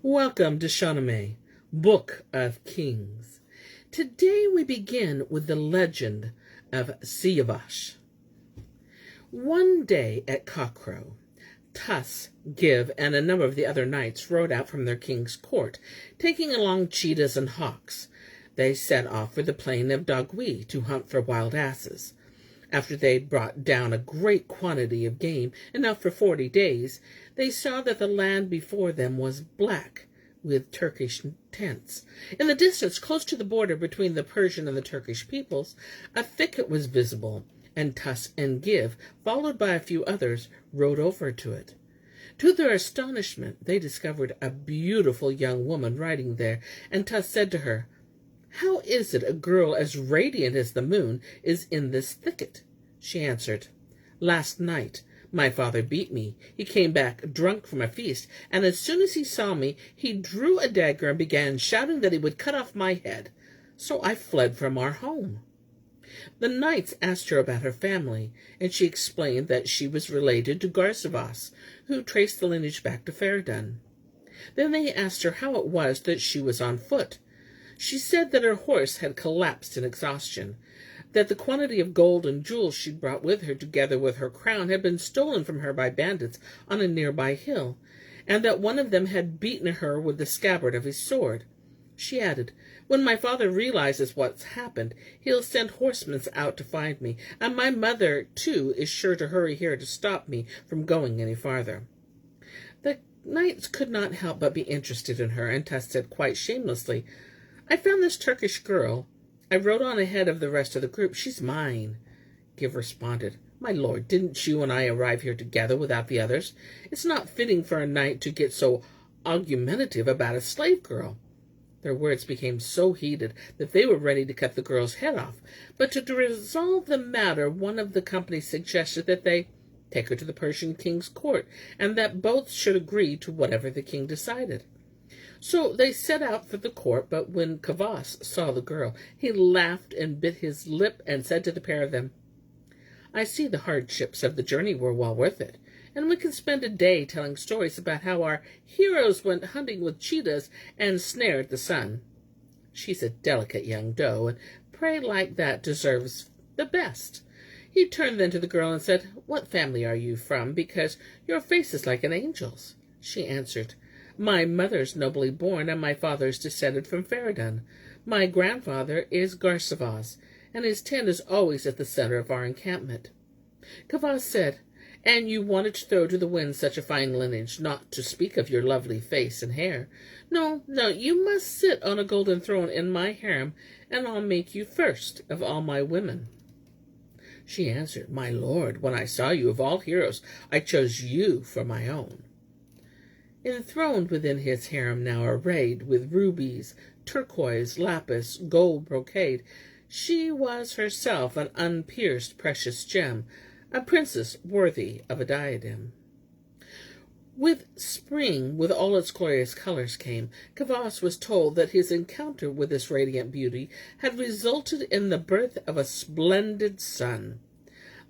Welcome to Shahnameh, Book of Kings. Today we begin with the Legend of Seyavash. One day at cockcrow, Tuss, Give, and a number of the other knights rode out from their king's court, taking along cheetahs and hawks. They set off for the plain of Dagui to hunt for wild asses. After they brought down a great quantity of game, enough for 40 days, they saw that the land before them was black with Turkish tents. In the distance, close to the border between the Persian and the Turkish peoples, a thicket was visible, and Tuss and Give, followed by a few others, rode over to it. To their astonishment, they discovered a beautiful young woman riding there, and Tuss said to her, "How is it a girl as radiant as the moon is in this thicket?" She answered, "Last night my father beat me. He came back drunk from a feast, and as soon as he saw me, he drew a dagger and began shouting that he would cut off my head. So I fled from our home." The knights asked her about her family, and she explained that she was related to Garsavas, who traced the lineage back to Feridun. Then they asked her how it was that she was on foot. She said that her horse had collapsed in exhaustion, that the quantity of gold and jewels she brought with her, together with her crown, had been stolen from her by bandits on a nearby hill, and that one of them had beaten her with the scabbard of his sword. She added, "When my father realizes what's happened, he'll send horsemen out to find me, and my mother, too, is sure to hurry here to stop me from going any farther." The knights could not help but be interested in her, and Tuss said quite shamelessly, "I found this Turkish girl. I rode on ahead of the rest of the group. She's mine." Give responded, "My lord, didn't you and I arrive here together without the others? It's not fitting for a knight to get so argumentative about a slave girl." Their words became so heated that they were ready to cut the girl's head off. But to resolve the matter, one of the company suggested that they take her to the Persian king's court, and that both should agree to whatever the king decided. So they set out for the court, but when Kavus saw the girl, he laughed and bit his lip and said to the pair of them, "I see the hardships of the journey were well worth it, and we can spend a day telling stories about how our heroes went hunting with cheetahs and snared the sun. She's a delicate young doe, and prey like that deserves the best." He turned then to the girl and said, "What family are you from? Because your face is like an angel's." She answered, "My mother's nobly born, and my father's descended from Feridun. My grandfather is Garsavas, and his tent is always at the center of our encampment." Kavus said, "And you wanted to throw to the wind such a fine lineage, not to speak of your lovely face and hair. No, you must sit on a golden throne in my harem, and I'll make you first of all my women." She answered, "My lord, when I saw you of all heroes, I chose you for my own." Enthroned within his harem, now arrayed with rubies, turquoise, lapis, gold brocade, she was herself an unpierced precious gem, a princess worthy of a diadem. With spring, with all its glorious colors came, Kavus was told that his encounter with this radiant beauty had resulted in the birth of a splendid son.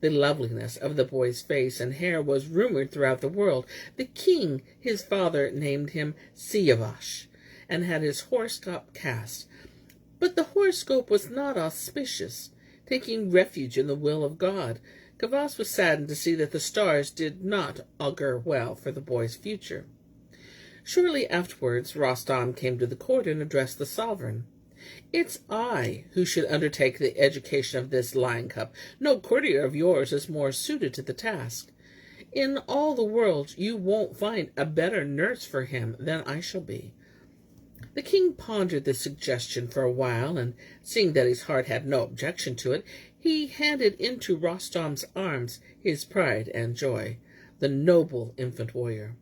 The loveliness of the boy's face and hair was rumored throughout the world. The king, his father, named him Seyavash, and had his horoscope cast. But the horoscope was not auspicious. Taking refuge in the will of God, Kavus was saddened to see that the stars did not augur well for the boy's future. Shortly afterwards, Rostam came to the court and addressed the sovereign. "It's I who should undertake the education of this lion cub. No courtier of yours is more suited to the task. In all the world you won't find a better nurse for him than I shall be." The king pondered this suggestion for a while, and seeing that his heart had no objection to it, he handed into Rostam's arms his pride and joy, the noble infant warrior.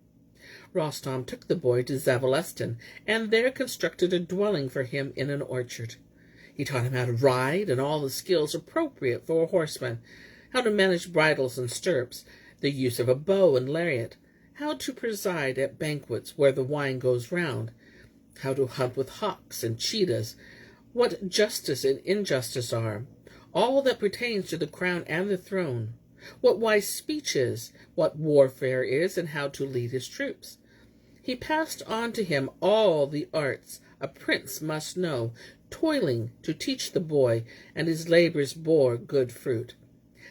Rostam took the boy to Zavalestan, and there constructed a dwelling for him in an orchard. He taught him how to ride and all the skills appropriate for a horseman, how to manage bridles and stirrups, the use of a bow and lariat, how to preside at banquets where the wine goes round, how to hunt with hawks and cheetahs, what justice and injustice are, all that pertains to the crown and the throne, what wise speech is, what warfare is, and how to lead his troops. He passed on to him all the arts a prince must know, toiling to teach the boy, and his labors bore good fruit.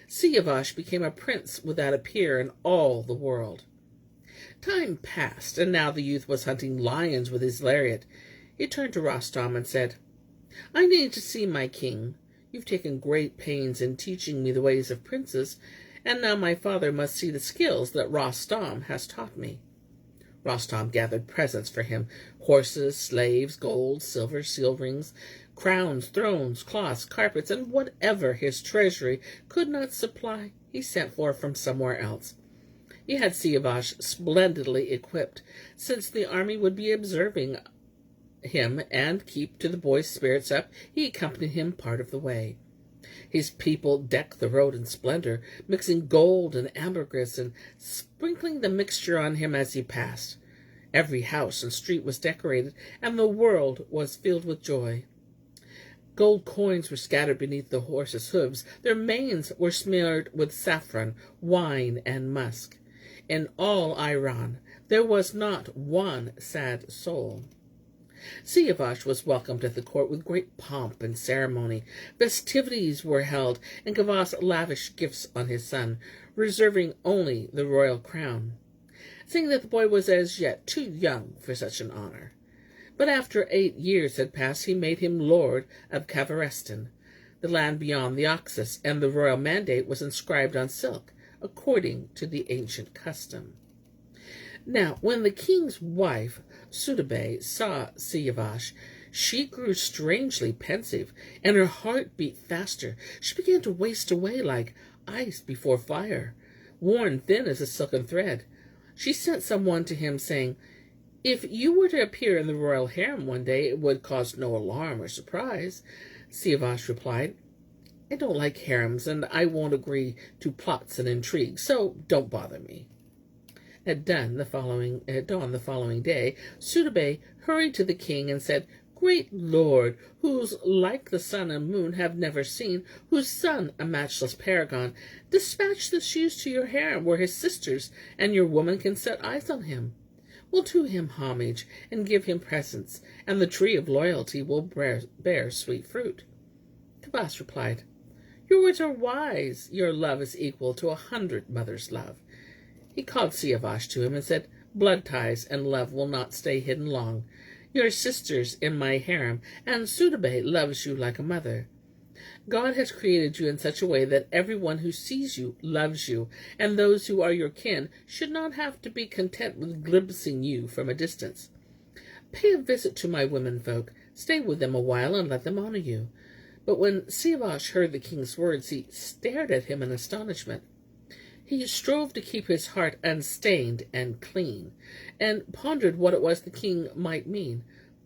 Seyavash became a prince without a peer in all the world. Time passed, and now the youth was hunting lions with his lariat. He turned to Rostam and said, "I need to see my king. You've taken great pains in teaching me the ways of princes, and now my father must see the skills that Rostam has taught me." Rostam gathered presents for him: horses, slaves, gold, silver, seal rings, crowns, thrones, cloths, carpets, and whatever his treasury could not supply, he sent for from somewhere else. He had Seyavash splendidly equipped, since the army would be observing him, and keep to the boy's spirits up, he accompanied him part of the way. His people decked the road in splendor, mixing gold and ambergris and sprinkling the mixture on him as he passed. Every house and street was decorated, and the world was filled with joy. Gold coins were scattered beneath the horses' hooves. Their manes were smeared with saffron, wine, and musk. In all Iran there was not one sad soul. Seyavash was welcomed at the court with great pomp and ceremony. Festivities were held, and Kavus lavished gifts on his son, reserving only the royal crown, saying that the boy was as yet too young for such an honor. But after 8 years had passed, he made him lord of Kavus, the land beyond the Oxus, and the royal mandate was inscribed on silk, according to the ancient custom. Now, when the king's wife, Sudabeh, saw Seyavash, she grew strangely pensive, and her heart beat faster. She began to waste away like ice before fire, worn thin as a silken thread. She sent someone to him, saying, "If you were to appear in the royal harem one day, it would cause no alarm or surprise." Seyavash replied, "I don't like harems, and I won't agree to plots and intrigues, so don't bother me." At dawn the following day, Sudabeh hurried to the king and said, "Great lord, whose like the sun and moon have never seen, whose son a matchless paragon, dispatch this youth to your harem, where his sisters and your woman can set eyes on him. We'll do him homage and give him presents, and the tree of loyalty will bear sweet fruit." Kavus replied, "Your words are wise. Your love is equal to 100 mothers' love." He called Seyavash to him and said, "Blood ties and love will not stay hidden long. Your sister's in my harem, and Sudabeh loves you like a mother. God has created you in such a way that everyone who sees you loves you, and those who are your kin should not have to be content with glimpsing you from a distance. Pay a visit to my womenfolk, stay with them a while, and let them honor you." But when Seyavash heard the king's words, he stared at him in astonishment. He strove to keep his heart unstained and clean, and pondered what it was the king might mean.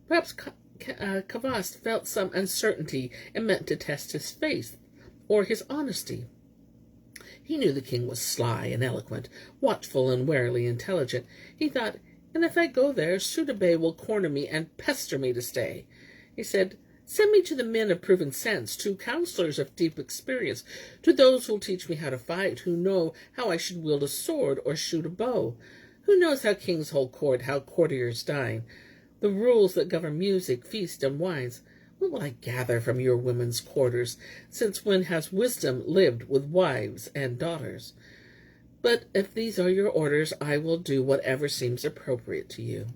Perhaps Kavus felt some uncertainty and meant to test his faith or his honesty. He knew the king was sly and eloquent, watchful and warily intelligent. He thought, "And if I go there, Sudabeh will corner me and pester me to stay." He said, "Send me to the men of proven sense, to counselors of deep experience, to those who will teach me how to fight, who know how I should wield a sword or shoot a bow, who knows how kings hold court, how courtiers dine, the rules that govern music, feast, and wines. What will I gather from your women's quarters, since when has wisdom lived with wives and daughters? But if these are your orders, I will do whatever seems appropriate to you."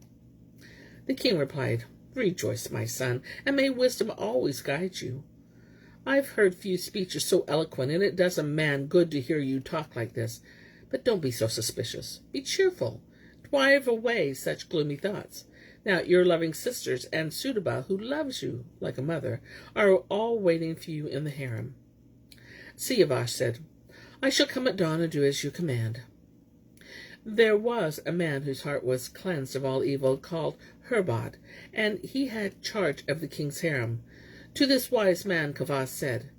The king replied, "Rejoice, my son, and may wisdom always guide you. I've heard few speeches so eloquent, and it does a man good to hear you talk like this. But don't be so suspicious. Be cheerful. Drive away such gloomy thoughts. Now, your loving sisters and Sudabeh, who loves you like a mother, are all waiting for you in the harem." Seyavash said, "I shall come at dawn and do as you command." There was a man whose heart was cleansed of all evil, called Herbad, and he had charge of the king's harem. To this wise man Kavus said,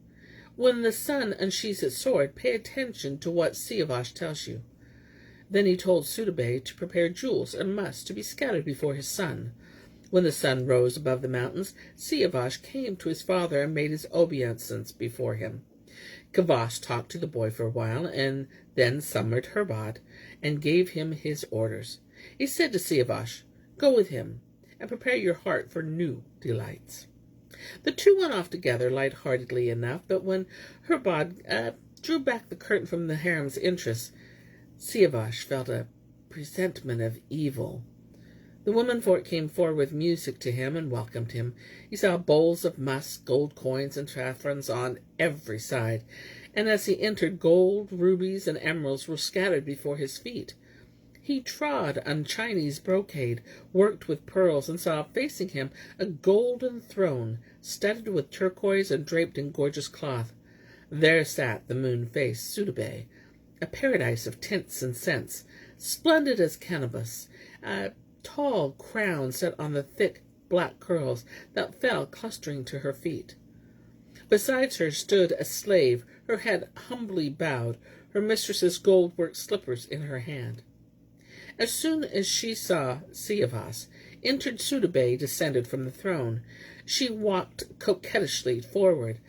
"When the sun unsheathes its sword, pay attention to what Seyavash tells you." Then he told Sudabeh to prepare jewels and musk to be scattered before his son. When the sun rose above the mountains, Seyavash came to his father and made his obeisance before him. Kavus talked to the boy for a while, and then summoned Herbad, and gave him his orders. He said to Seyavash, "Go with him, and prepare your heart for new delights." The two went off together light-heartedly enough, but when Herbad drew back the curtain from the harem's interests, Seyavash felt a presentiment of evil. The womenfolk came forward with music to him and welcomed him. He saw bowls of musk, gold coins, and saffrons on every side, and as he entered, gold, rubies, and emeralds were scattered before his feet. He trod on Chinese brocade, worked with pearls, and saw facing him a golden throne, studded with turquoise and draped in gorgeous cloth. There sat the moon-faced Sudabeh, a paradise of tints and scents, splendid as cannabis, a tall crown set on the thick black curls that fell clustering to her feet. Besides her stood a slave, her head humbly bowed, her mistress's gold-worked slippers in her hand. As soon as she saw Seyavash, entered Sudabeh descended from the throne. She walked coquettishly forward,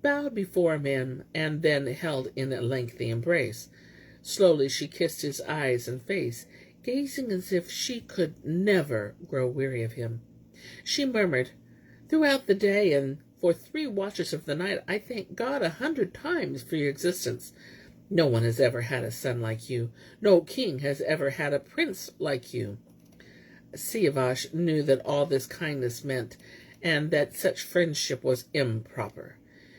bowed before him, and then held in a lengthy embrace. Slowly she kissed his eyes and face, gazing as if she could never grow weary of him. She murmured, "Throughout the day and for 3 watches of the night, I thank God 100 times for your existence. No one has ever had a son like you. No king has ever had a prince like you." Seyavash knew that all this kindness meant, and that such friendship was improper.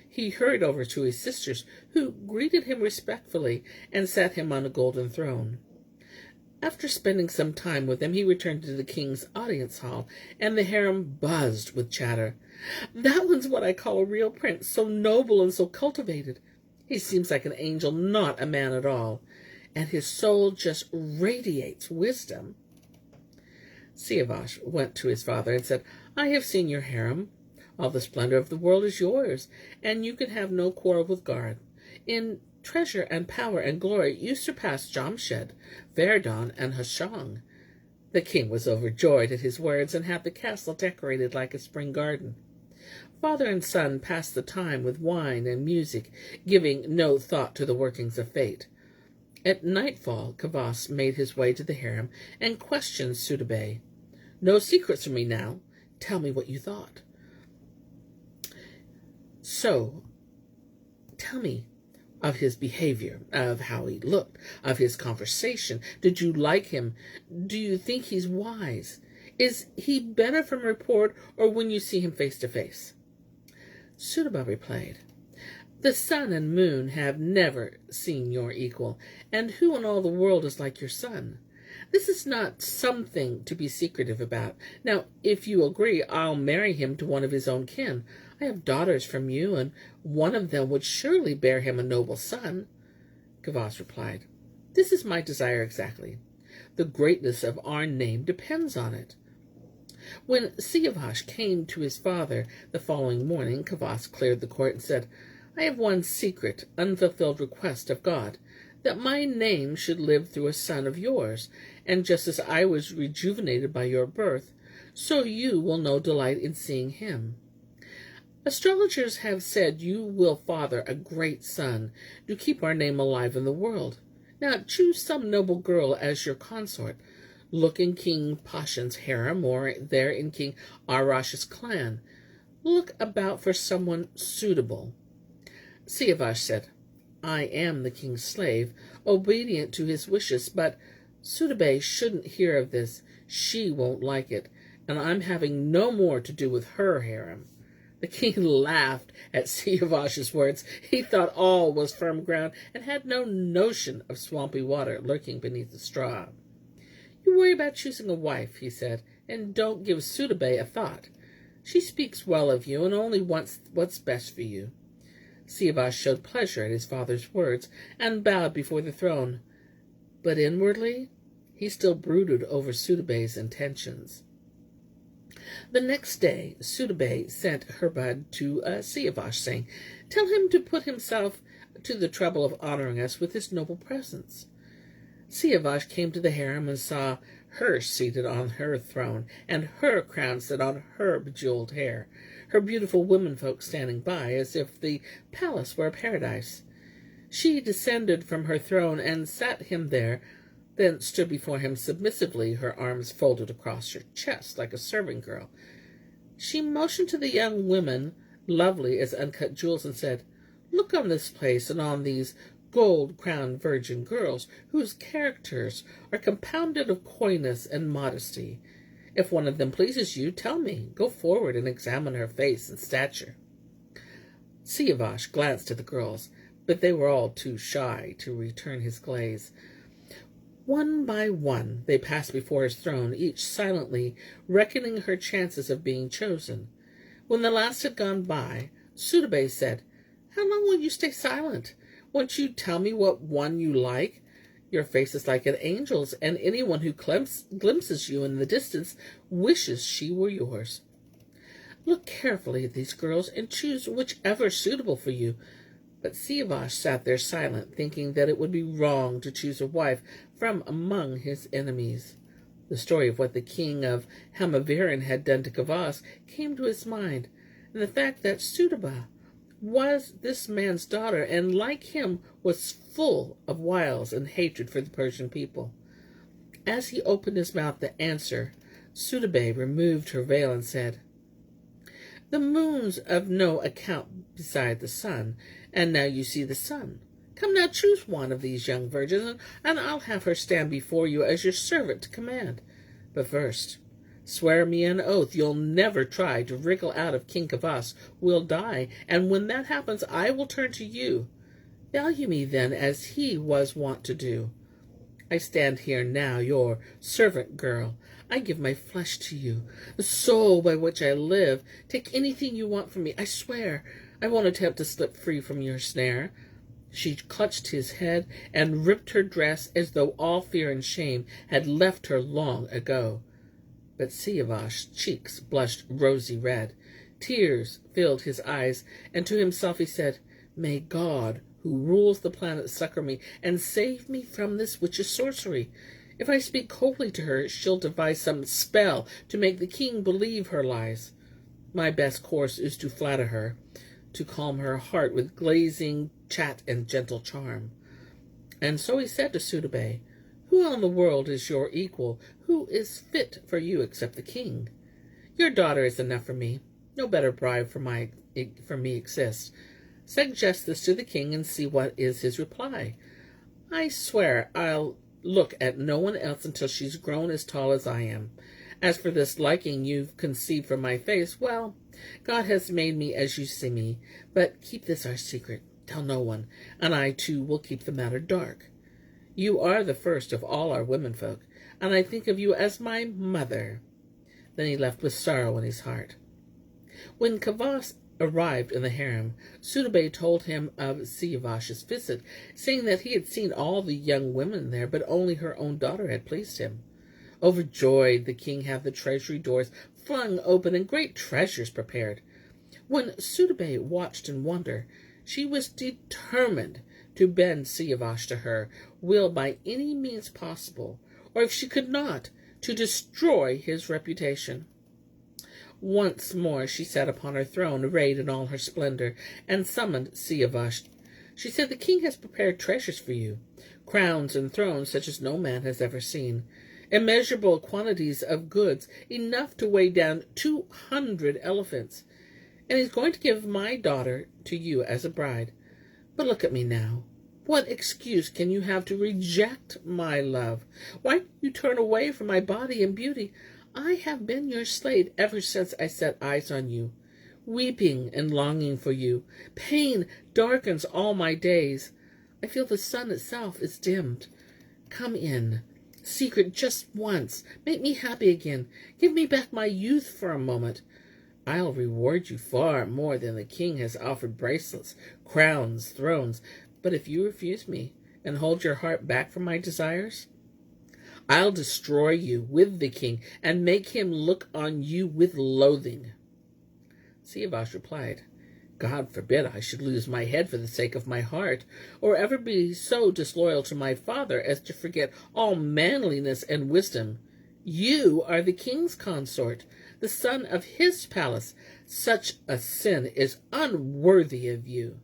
He hurried over to his sisters, who greeted him respectfully and sat him on a golden throne. After spending some time with them, he returned to the king's audience hall, and the harem buzzed with chatter. "That one's what I call a real prince, so noble and so cultivated. He seems like an angel, not a man at all, and his soul just radiates wisdom." Seyavash went to his father and said, "I have seen your harem. All the splendor of the world is yours, and you can have no quarrel with God. In treasure and power and glory, you surpass Jamshed, Verdun, and Hashang." The king was overjoyed at his words and had the castle decorated like a spring garden. Father and son passed the time with wine and music, giving no thought to the workings of fate. At nightfall, Kavus made his way to the harem and questioned Sudabeh. "No secrets from me now. Tell me what you thought." "So, tell me of his behavior, of how he looked, of his conversation. Did you like him? Do you think he's wise? Is he better from report or when you see him face to face?" Sudabeh replied, "The sun and moon have never seen your equal, and who in all the world is like your son? This is not something to be secretive about. Now, if you agree, I'll marry him to one of his own kin. I have daughters from you, and one of them would surely bear him a noble son." Kavus replied, "This is my desire exactly. The greatness of our name depends on it." When Seyavash came to his father the following morning, Kavus cleared the court and said, "I have one secret, unfulfilled request of God, that my name should live through a son of yours, and just as I was rejuvenated by your birth, so you will know delight in seeing him. Astrologers have said you will father a great son to keep our name alive in the world. Now choose some noble girl as your consort. Look in King Pashan's harem or there in King Arash's clan. Look about for someone suitable." Seyavash said, "I am the king's slave, obedient to his wishes, but Sudabeh shouldn't hear of this. She won't like it, and I'm having no more to do with her harem." The king laughed at Seyavash's words. He thought all was firm ground and had no notion of swampy water lurking beneath the straw. "You worry about choosing a wife," he said, "and don't give Sudabeh a thought. She speaks well of you and only wants what's best for you." Seyavash showed pleasure at his father's words and bowed before the throne, but inwardly he still brooded over Sudabeh's intentions. The next day, Sudabeh sent Herbad to Seyavash, saying, "Tell him to put himself to the trouble of honoring us with his noble presence." Seyavash came to the harem and saw her seated on her throne, and her crown set on her bejeweled hair, her beautiful womenfolk standing by, as if the palace were a paradise. She descended from her throne and sat him there, then stood before him submissively, her arms folded across her chest like a servant girl. She motioned to the young women, lovely as uncut jewels, and said, "Look on this place and on these gold-crowned virgin girls, whose characters are compounded of coyness and modesty. If one of them pleases you, tell me. Go forward and examine her face and stature." Seyavash glanced at the girls, but they were all too shy to return his gaze. One by one they passed before his throne, each silently reckoning her chances of being chosen. When the last had gone by, Sudabeh said, "How long will you stay silent? Won't you tell me what one you like? Your face is like an angel's, and anyone who glimpses you in the distance wishes she were yours. Look carefully at these girls and choose whichever is suitable for you." But Seyavash sat there silent, thinking that it would be wrong to choose a wife from among his enemies. The story of what the king of Hamaviran had done to Kavus came to his mind, and the fact that Sudabeh was this man's daughter, and like him was full of wiles and hatred for the Persian people. As he opened his mouth to answer, Sudabeh removed her veil and said, "The moon's of no account beside the sun, and now you see the sun. Come now, choose one of these young virgins, and I'll have her stand before you as your servant to command. But first, swear me an oath you'll never try to wriggle out of King Kavus. We'll die, and when that happens, I will turn to you. Value me then as he was wont to do. I stand here now, your servant girl. I give my flesh to you, the soul by which I live. Take anything you want from me. I swear I won't attempt to slip free from your snare." She clutched his head and ripped her dress as though all fear and shame had left her long ago. But Seyavash's cheeks blushed rosy red. Tears filled his eyes, and to himself he said, "May God, who rules the planet, succor me and save me from this witch's sorcery. If I speak coldly to her, she'll devise some spell to make the king believe her lies. My best course is to flatter her, to calm her heart with glazing chat and gentle charm." And so he said to Sudabeh, "Who in the world is your equal? Who is fit for you except the king? Your daughter is enough for me. No better bride for me exists. Suggest this to the king and see what is his reply. I swear I'll look at no one else until she's grown as tall as I am. As for this liking you've conceived for my face, well, God has made me as you see me, but keep this our secret. Tell no one, and I too will keep the matter dark. You are the first of all our womenfolk, and I think of you as my mother." Then he left with sorrow in his heart. When Kavus arrived in the harem, Sudabeh told him of Seyavash's visit, saying that he had seen all the young women there, but only her own daughter had pleased him. Overjoyed, the king had the treasury doors flung open and great treasures prepared. When Sudabeh watched in wonder, she was determined to bend Seyavash to her will by any means possible, or if she could not, to destroy his reputation. Once more she sat upon her throne, arrayed in all her splendor, and summoned Seyavash. She said, "The king has prepared treasures for you, crowns and thrones such as no man has ever seen, immeasurable quantities of goods, enough to weigh down 200 elephants, and he's going to give my daughter to you as a bride. But look at me now. What excuse can you have to reject my love? Why do you turn away from my body and beauty? I have been your slave ever since I set eyes on you, weeping and longing for you. Pain darkens all my days. I feel the sun itself is dimmed. Come in, secret, just once. Make me happy again. Give me back my youth for a moment. I'll reward you far more than the king has offered bracelets, crowns, thrones. But if you refuse me and hold your heart back from my desires, I'll destroy you with the king and make him look on you with loathing." Seyavash replied, "God forbid I should lose my head for the sake of my heart, or ever be so disloyal to my father as to forget all manliness and wisdom. You are the king's consort, the son of his palace. Such a sin is unworthy of you."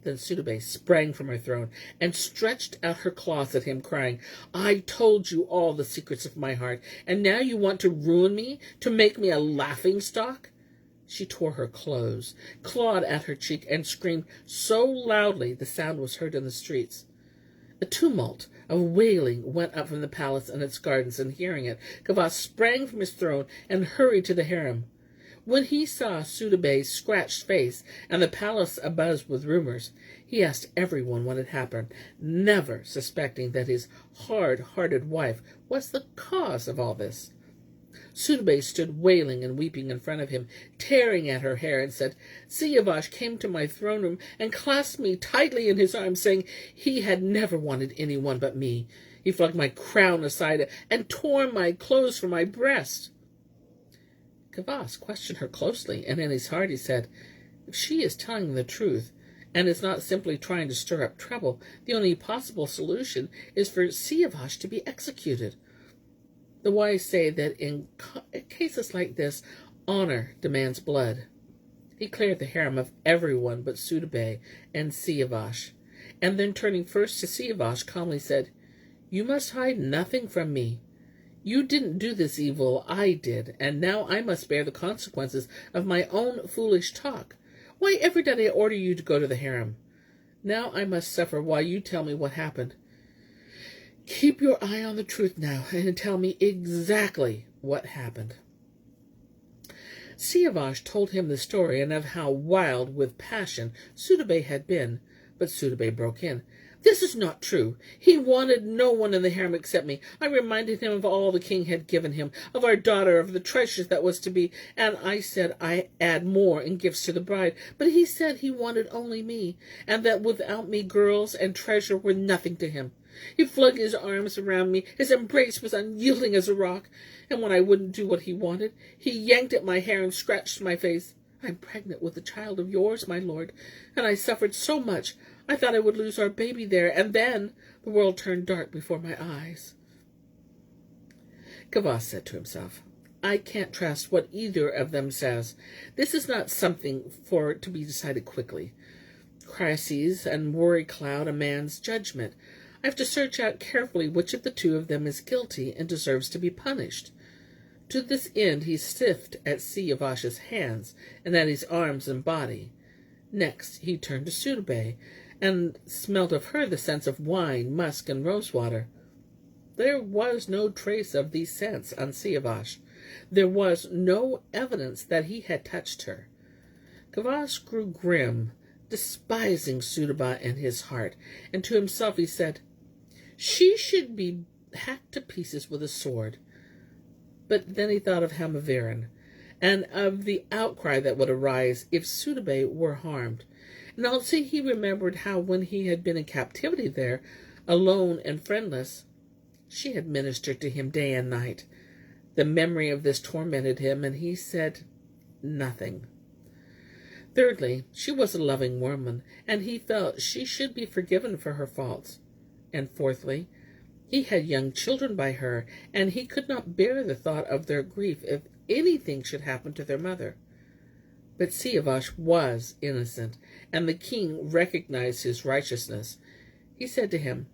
Then Sudabeh sprang from her throne and stretched out her claws at him, crying, "I told you all the secrets of my heart, and now you want to ruin me, to make me a laughing-stock?" She tore her clothes, clawed at her cheek, and screamed so loudly the sound was heard in the streets. A tumult of wailing went up from the palace and its gardens, and hearing it, Kavus sprang from his throne and hurried to the harem. When he saw Sudabeh's scratched face and the palace abuzz with rumors, he asked everyone what had happened, never suspecting that his hard-hearted wife was the cause of all this. Sudabeh stood wailing and weeping in front of him, tearing at her hair, and said, "Seyavash came to my throne room and clasped me tightly in his arms, saying he had never wanted anyone but me. He flung my crown aside and tore my clothes from my breast." Kavus questioned her closely, and in his heart he said, "If she is telling the truth, and is not simply trying to stir up trouble, the only possible solution is for Seyavash to be executed." The wise say that in cases like this, honor demands blood. He cleared the harem of everyone but Sudabeh and Seyavash, and then turning first to Seyavash, calmly said, "You must hide nothing from me. You didn't do this evil, I did, and now I must bear the consequences of my own foolish talk. Why ever did I order you to go to the harem? Now I must suffer while you tell me what happened. Keep your eye on the truth now, and tell me exactly what happened." Seyavash told him the story, and of how wild with passion Sudabeh had been, but Sudabeh broke in. "This is not true. He wanted no one in the harem except me. I reminded him of all the king had given him, of our daughter, of the treasures that was to be, and I said I add more in gifts to the bride. But he said he wanted only me, and that without me girls and treasure were nothing to him. He flung his arms around me. His embrace was unyielding as a rock, and when I wouldn't do what he wanted, he yanked at my hair and scratched my face. I'm pregnant with a child of yours, my lord, and I suffered so much I thought I would lose our baby there, and then the world turned dark before my eyes." Kavus said to himself, "I can't trust what either of them says. This is not something for to be decided quickly. Crises and worry cloud a man's judgment. I have to search out carefully which of the two of them is guilty and deserves to be punished." To this end he sniffed at Seyavash's hands and at his arms and body. Next he turned to Sudabeh, and smelt of her the scents of wine, musk, and rosewater. There was no trace of these scents on Seyavash. There was no evidence that he had touched her. Kavus grew grim, despising Sudabeh in his heart, and to himself he said, "She should be hacked to pieces with a sword." But then he thought of Hamaviran, and of the outcry that would arise if Sudabeh were harmed. And also he remembered how when he had been in captivity there, alone and friendless, she had ministered to him day and night. The memory of this tormented him, and he said nothing. Thirdly, she was a loving woman, and he felt she should be forgiven for her faults. And fourthly, he had young children by her, and he could not bear the thought of their grief if anything should happen to their mother. But Seyavash was innocent, and the king recognized his righteousness. He said to him,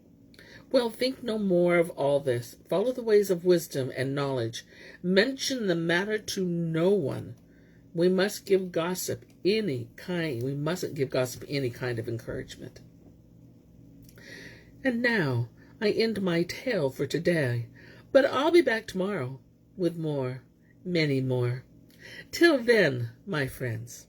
"Well, think no more of all this. Follow the ways of wisdom and knowledge. Mention the matter to no one. We mustn't give gossip any kind of encouragement. And now I end my tale for today, but I'll be back tomorrow with more, many more. Till then, my friends."